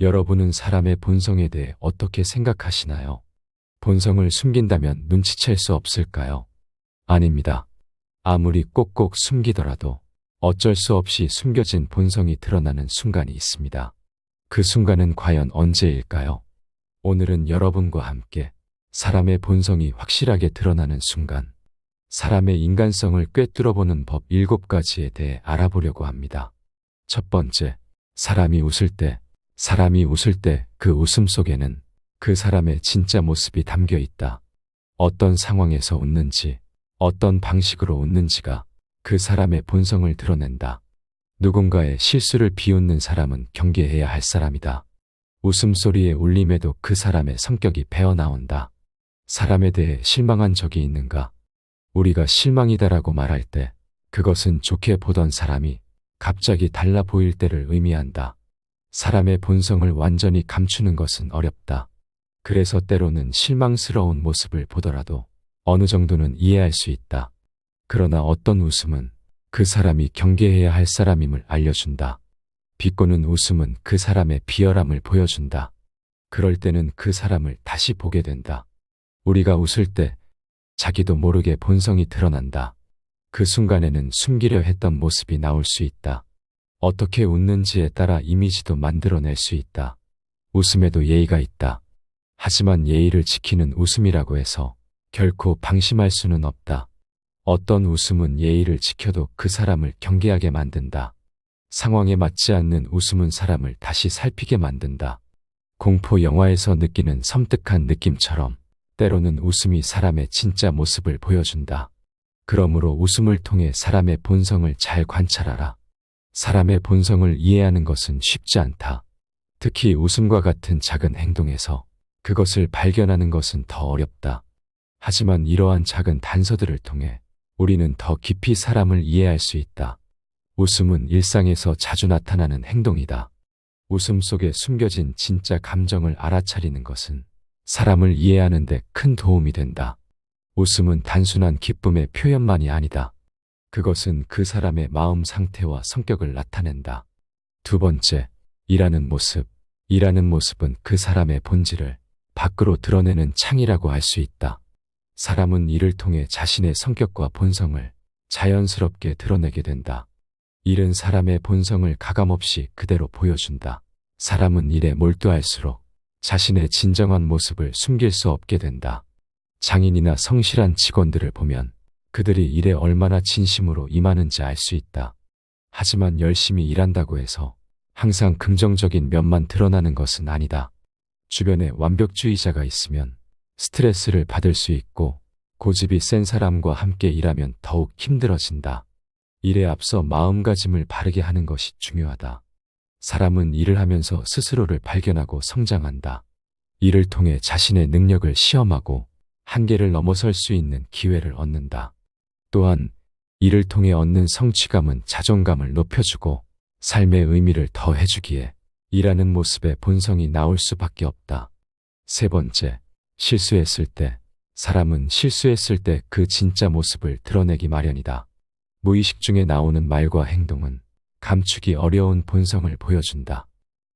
여러분은 사람의 본성에 대해 어떻게 생각하시나요? 본성을 숨긴다면 눈치챌 수 없을까요? 아닙니다. 아무리 꼭꼭 숨기더라도 어쩔 수 없이 숨겨진 본성이 드러나는 순간이 있습니다. 그 순간은 과연 언제일까요? 오늘은 여러분과 함께 사람의 본성이 확실하게 드러나는 순간, 사람의 인간성을 꿰뚫어보는 법 7가지에 대해 알아보려고 합니다. 첫 번째, 사람이 웃을 때 그 웃음 속에는 그 사람의 진짜 모습이 담겨 있다. 어떤 상황에서 웃는지, 어떤 방식으로 웃는지가 그 사람의 본성을 드러낸다. 누군가의 실수를 비웃는 사람은 경계해야 할 사람이다. 웃음소리의 울림에도 그 사람의 성격이 배어나온다. 사람에 대해 실망한 적이 있는가? 우리가 실망이다라고 말할 때 그것은 좋게 보던 사람이 갑자기 달라 보일 때를 의미한다. 사람의 본성을 완전히 감추는 것은 어렵다. 그래서 때로는 실망스러운 모습을 보더라도 어느 정도는 이해할 수 있다. 그러나 어떤 웃음은 그 사람이 경계해야 할 사람임을 알려준다. 비꼬는 웃음은 그 사람의 비열함을 보여준다. 그럴 때는 그 사람을 다시 보게 된다. 우리가 웃을 때 자기도 모르게 본성이 드러난다. 그 순간에는 숨기려 했던 모습이 나올 수 있다. 어떻게 웃는지에 따라 이미지도 만들어낼 수 있다. 웃음에도 예의가 있다. 하지만 예의를 지키는 웃음이라고 해서 결코 방심할 수는 없다. 어떤 웃음은 예의를 지켜도 그 사람을 경계하게 만든다. 상황에 맞지 않는 웃음은 사람을 다시 살피게 만든다. 공포 영화에서 느끼는 섬뜩한 느낌처럼 때로는 웃음이 사람의 진짜 모습을 보여준다. 그러므로 웃음을 통해 사람의 본성을 잘 관찰하라. 사람의 본성을 이해하는 것은 쉽지 않다. 특히 웃음과 같은 작은 행동에서 그것을 발견하는 것은 더 어렵다. 하지만 이러한 작은 단서들을 통해 우리는 더 깊이 사람을 이해할 수 있다. 웃음은 일상에서 자주 나타나는 행동이다. 웃음 속에 숨겨진 진짜 감정을 알아차리는 것은 사람을 이해하는 데 큰 도움이 된다. 웃음은 단순한 기쁨의 표현만이 아니다. 그것은 그 사람의 마음 상태와 성격을 나타낸다. 두 번째, 일하는 모습. 일하는 모습은 그 사람의 본질을 밖으로 드러내는 창이라고 할 수 있다. 사람은 일을 통해 자신의 성격과 본성을 자연스럽게 드러내게 된다. 일은 사람의 본성을 가감없이 그대로 보여준다. 사람은 일에 몰두할수록 자신의 진정한 모습을 숨길 수 없게 된다. 장인이나 성실한 직원들을 보면 그들이 일에 얼마나 진심으로 임하는지 알 수 있다. 하지만 열심히 일한다고 해서 항상 긍정적인 면만 드러나는 것은 아니다. 주변에 완벽주의자가 있으면 스트레스를 받을 수 있고 고집이 센 사람과 함께 일하면 더욱 힘들어진다. 일에 앞서 마음가짐을 바르게 하는 것이 중요하다. 사람은 일을 하면서 스스로를 발견하고 성장한다. 일을 통해 자신의 능력을 시험하고 한계를 넘어설 수 있는 기회를 얻는다. 또한 일을 통해 얻는 성취감은 자존감을 높여주고 삶의 의미를 더해주기에 일하는 모습의 본성이 나올 수밖에 없다. 세 번째, 실수했을 때. 사람은 실수했을 때 그 진짜 모습을 드러내기 마련이다. 무의식 중에 나오는 말과 행동은 감추기 어려운 본성을 보여준다.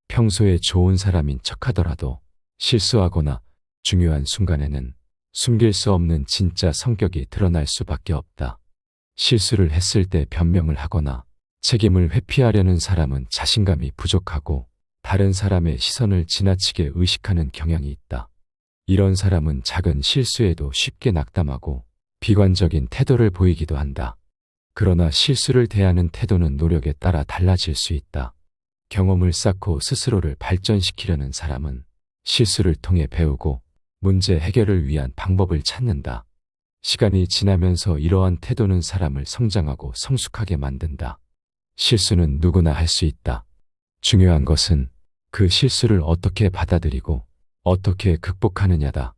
평소에 좋은 사람인 척하더라도 실수하거나 중요한 순간에는 숨길 수 없는 진짜 성격이 드러날 수밖에 없다. 실수를 했을 때 변명을 하거나 책임을 회피하려는 사람은 자신감이 부족하고 다른 사람의 시선을 지나치게 의식하는 경향이 있다. 이런 사람은 작은 실수에도 쉽게 낙담하고 비관적인 태도를 보이기도 한다. 그러나 실수를 대하는 태도는 노력에 따라 달라질 수 있다. 경험을 쌓고 스스로를 발전시키려는 사람은 실수를 통해 배우고 문제 해결을 위한 방법을 찾는다. 시간이 지나면서 이러한 태도는 사람을 성장하고 성숙하게 만든다. 실수는 누구나 할 수 있다. 중요한 것은 그 실수를 어떻게 받아들이고 어떻게 극복하느냐다.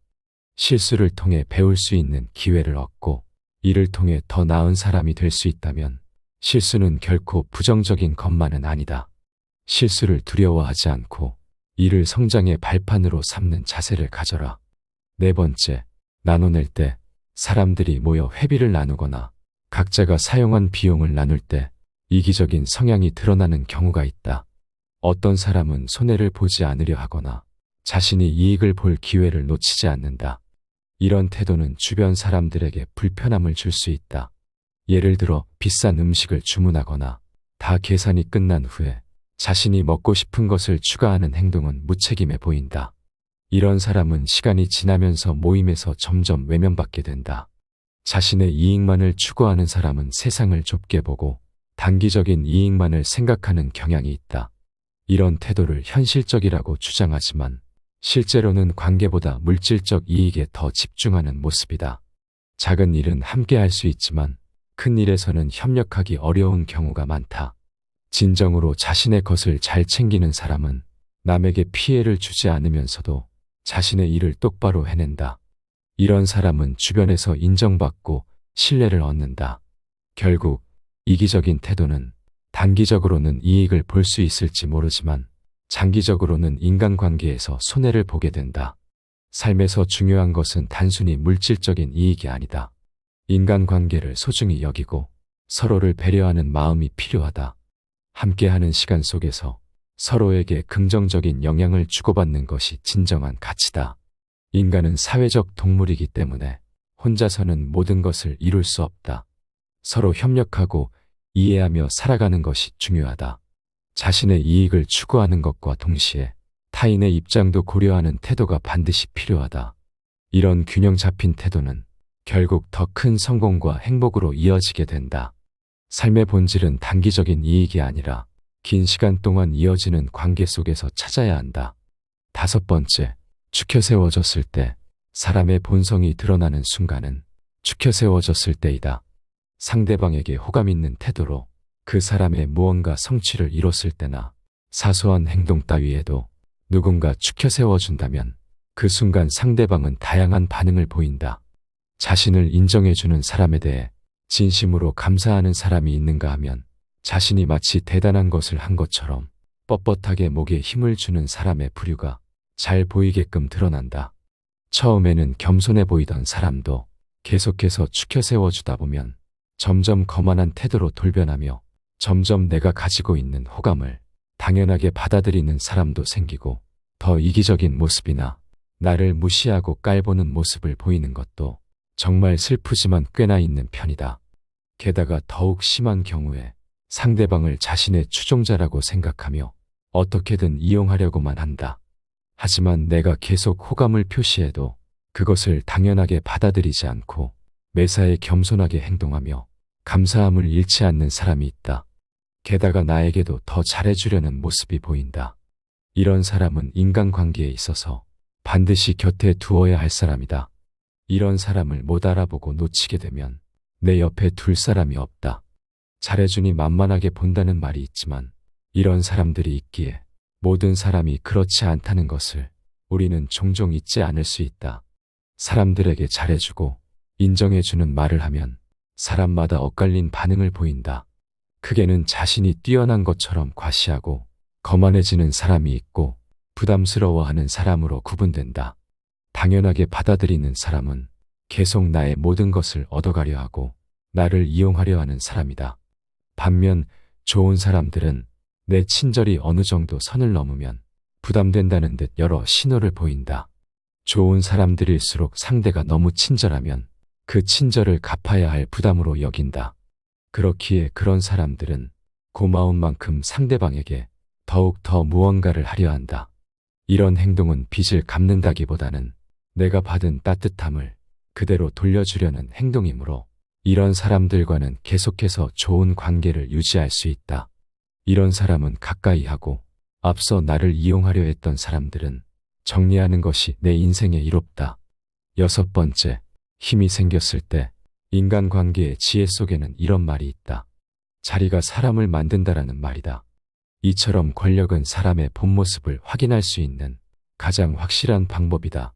실수를 통해 배울 수 있는 기회를 얻고 이를 통해 더 나은 사람이 될 수 있다면 실수는 결코 부정적인 것만은 아니다. 실수를 두려워하지 않고 이를 성장의 발판으로 삼는 자세를 가져라. 네 번째, 나눠낼 때. 사람들이 모여 회비를 나누거나 각자가 사용한 비용을 나눌 때 이기적인 성향이 드러나는 경우가 있다. 어떤 사람은 손해를 보지 않으려 하거나 자신이 이익을 볼 기회를 놓치지 않는다. 이런 태도는 주변 사람들에게 불편함을 줄 수 있다. 예를 들어 비싼 음식을 주문하거나 다 계산이 끝난 후에 자신이 먹고 싶은 것을 추가하는 행동은 무책임해 보인다. 이런 사람은 시간이 지나면서 모임에서 점점 외면받게 된다. 자신의 이익만을 추구하는 사람은 세상을 좁게 보고 단기적인 이익만을 생각하는 경향이 있다. 이런 태도를 현실적이라고 주장하지만 실제로는 관계보다 물질적 이익에 더 집중하는 모습이다. 작은 일은 함께 할 수 있지만 큰 일에서는 협력하기 어려운 경우가 많다. 진정으로 자신의 것을 잘 챙기는 사람은 남에게 피해를 주지 않으면서도 자신의 일을 똑바로 해낸다. 이런 사람은 주변에서 인정받고 신뢰를 얻는다. 결국 이기적인 태도는 단기적으로는 이익을 볼 수 있을지 모르지만 장기적으로는 인간관계에서 손해를 보게 된다. 삶에서 중요한 것은 단순히 물질적인 이익이 아니다. 인간관계를 소중히 여기고 서로를 배려하는 마음이 필요하다. 함께하는 시간 속에서 서로에게 긍정적인 영향을 주고받는 것이 진정한 가치다. 인간은 사회적 동물이기 때문에 혼자서는 모든 것을 이룰 수 없다. 서로 협력하고 이해하며 살아가는 것이 중요하다. 자신의 이익을 추구하는 것과 동시에 타인의 입장도 고려하는 태도가 반드시 필요하다. 이런 균형 잡힌 태도는 결국 더 큰 성공과 행복으로 이어지게 된다. 삶의 본질은 단기적인 이익이 아니라 긴 시간 동안 이어지는 관계 속에서 찾아야 한다. 5번째, 축혀 세워졌을 때 사람의 본성이 드러나는 순간은 축혀 세워졌을 때이다. 상대방에게 호감 있는 태도로 그 사람의 무언가 성취를 이뤘을 때나 사소한 행동 따위에도 누군가 축혀 세워준다면 그 순간 상대방은 다양한 반응을 보인다. 자신을 인정해주는 사람에 대해 진심으로 감사하는 사람이 있는가 하면 자신이 마치 대단한 것을 한 것처럼 뻣뻣하게 목에 힘을 주는 사람의 부류가 잘 보이게끔 드러난다. 처음에는 겸손해 보이던 사람도 계속해서 축혀 세워주다 보면 점점 거만한 태도로 돌변하며 점점 내가 가지고 있는 호감을 당연하게 받아들이는 사람도 생기고 더 이기적인 모습이나 나를 무시하고 깔보는 모습을 보이는 것도 정말 슬프지만 꽤나 있는 편이다. 게다가 더욱 심한 경우에 상대방을 자신의 추종자라고 생각하며 어떻게든 이용하려고만 한다. 하지만 내가 계속 호감을 표시해도 그것을 당연하게 받아들이지 않고 매사에 겸손하게 행동하며 감사함을 잃지 않는 사람이 있다. 게다가 나에게도 더 잘해주려는 모습이 보인다. 이런 사람은 인간관계에 있어서 반드시 곁에 두어야 할 사람이다. 이런 사람을 못 알아보고 놓치게 되면 내 옆에 둘 사람이 없다. 잘해주니 만만하게 본다는 말이 있지만 이런 사람들이 있기에 모든 사람이 그렇지 않다는 것을 우리는 종종 잊지 않을 수 있다. 사람들에게 잘해주고 인정해주는 말을 하면 사람마다 엇갈린 반응을 보인다. 크게는 자신이 뛰어난 것처럼 과시하고 거만해지는 사람이 있고 부담스러워하는 사람으로 구분된다. 당연하게 받아들이는 사람은 계속 나의 모든 것을 얻어가려 하고 나를 이용하려 하는 사람이다. 반면 좋은 사람들은 내 친절이 어느 정도 선을 넘으면 부담된다는 듯 여러 신호를 보인다. 좋은 사람들일수록 상대가 너무 친절하면 그 친절을 갚아야 할 부담으로 여긴다. 그렇기에 그런 사람들은 고마운 만큼 상대방에게 더욱 더 무언가를 하려 한다. 이런 행동은 빚을 갚는다기보다는 내가 받은 따뜻함을 그대로 돌려주려는 행동이므로 이런 사람들과는 계속해서 좋은 관계를 유지할 수 있다. 이런 사람은 가까이 하고 앞서 나를 이용하려 했던 사람들은 정리하는 것이 내 인생의 이롭다. 6번째, 힘이 생겼을 때 인간관계의 지혜 속에는 이런 말이 있다. 자리가 사람을 만든다라는 말이다. 이처럼 권력은 사람의 본 모습을 확인할 수 있는 가장 확실한 방법이다.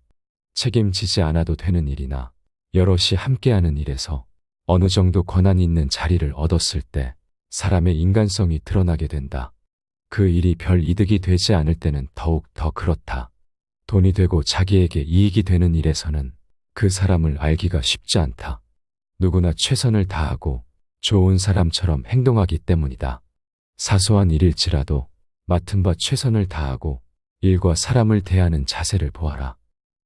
책임지지 않아도 되는 일이나 여럿이 함께하는 일에서 어느 정도 권한이 있는 자리를 얻었을 때 사람의 인간성이 드러나게 된다. 그 일이 별 이득이 되지 않을 때는 더욱 더 그렇다. 돈이 되고 자기에게 이익이 되는 일에서는 그 사람을 알기가 쉽지 않다. 누구나 최선을 다하고 좋은 사람처럼 행동하기 때문이다. 사소한 일일지라도 맡은 바 최선을 다하고 일과 사람을 대하는 자세를 보아라.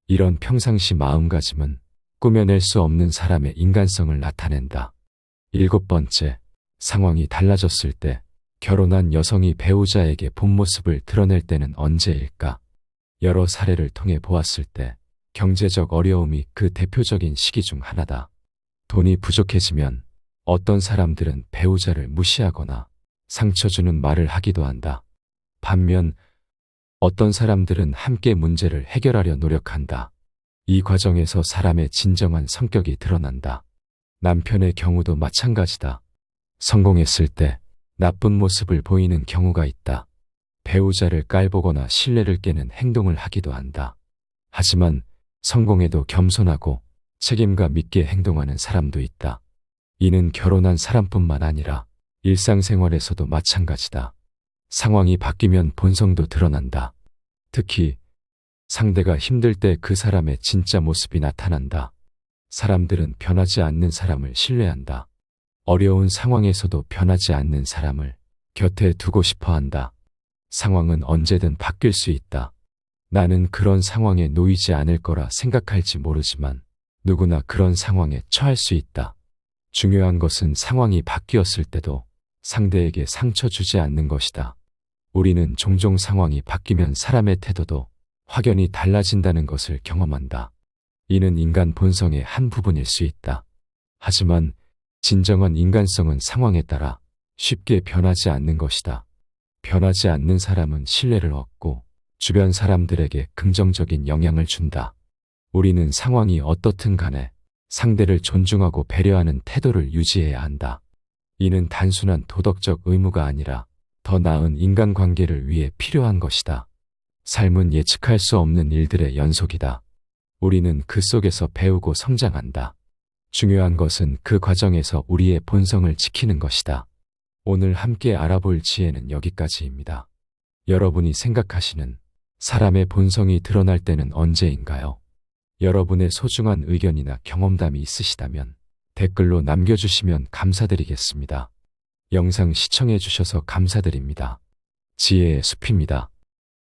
이런 평상시 마음가짐은 꾸며낼 수 없는 사람의 인간성을 나타낸다. 7번째, 상황이 달라졌을 때 결혼한 여성이 배우자에게 본 모습을 드러낼 때는 언제일까? 여러 사례를 통해 보았을 때 경제적 어려움이 그 대표적인 시기 중 하나다. 돈이 부족해지면 어떤 사람들은 배우자를 무시하거나 상처 주는 말을 하기도 한다. 반면 어떤 사람들은 함께 문제를 해결하려 노력한다. 이 과정에서 사람의 진정한 성격이 드러난다. 남편의 경우도 마찬가지다. 성공했을 때 나쁜 모습을 보이는 경우가 있다. 배우자를 깔보거나 신뢰를 깨는 행동을 하기도 한다. 하지만 성공에도 겸손하고 책임감 있게 행동하는 사람도 있다. 이는 결혼한 사람뿐만 아니라 일상생활에서도 마찬가지다. 상황이 바뀌면 본성도 드러난다. 특히 상대가 힘들 때 그 사람의 진짜 모습이 나타난다. 사람들은 변하지 않는 사람을 신뢰한다. 어려운 상황에서도 변하지 않는 사람을 곁에 두고 싶어 한다. 상황은 언제든 바뀔 수 있다. 나는 그런 상황에 놓이지 않을 거라 생각할지 모르지만 누구나 그런 상황에 처할 수 있다. 중요한 것은 상황이 바뀌었을 때도 상대에게 상처 주지 않는 것이다. 우리는 종종 상황이 바뀌면 사람의 태도도 확연히 달라진다는 것을 경험한다. 이는 인간 본성의 한 부분일 수 있다. 하지만 진정한 인간성은 상황에 따라 쉽게 변하지 않는 것이다. 변하지 않는 사람은 신뢰를 얻고 주변 사람들에게 긍정적인 영향을 준다. 우리는 상황이 어떻든 간에 상대를 존중하고 배려하는 태도를 유지해야 한다. 이는 단순한 도덕적 의무가 아니라 더 나은 인간관계를 위해 필요한 것이다. 삶은 예측할 수 없는 일들의 연속이다. 우리는 그 속에서 배우고 성장한다. 중요한 것은 그 과정에서 우리의 본성을 지키는 것이다. 오늘 함께 알아볼 지혜는 여기까지입니다. 여러분이 생각하시는 사람의 본성이 드러날 때는 언제인가요? 여러분의 소중한 의견이나 경험담이 있으시다면 댓글로 남겨주시면 감사드리겠습니다. 영상 시청해 주셔서 감사드립니다. 지혜의 숲입니다.